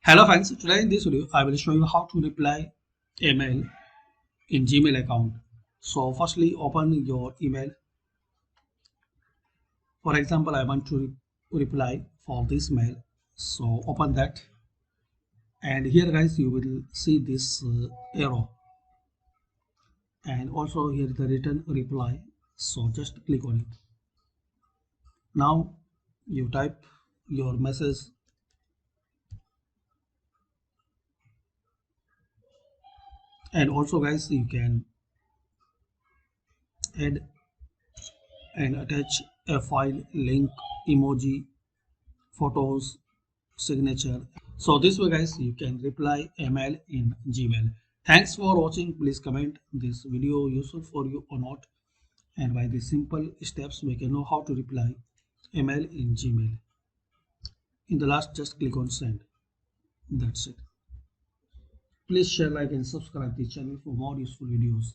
Hello friends, today in this video I will show you how to reply email in Gmail account. So firstly open your email. For example, I want to reply for this mail. So open that, and here guys you will see this arrow, and also here the written reply. So just click on it. Now you type your message, and also guys you can add and attach a file, link, emoji, photos, signature. So this way guys you can reply email in Gmail. Thanks for watching. Please comment this video useful for you or not, and by these simple steps we can know how to reply email in Gmail. In the last, just click on send. That's it. Please share, like and subscribe the channel for more useful videos.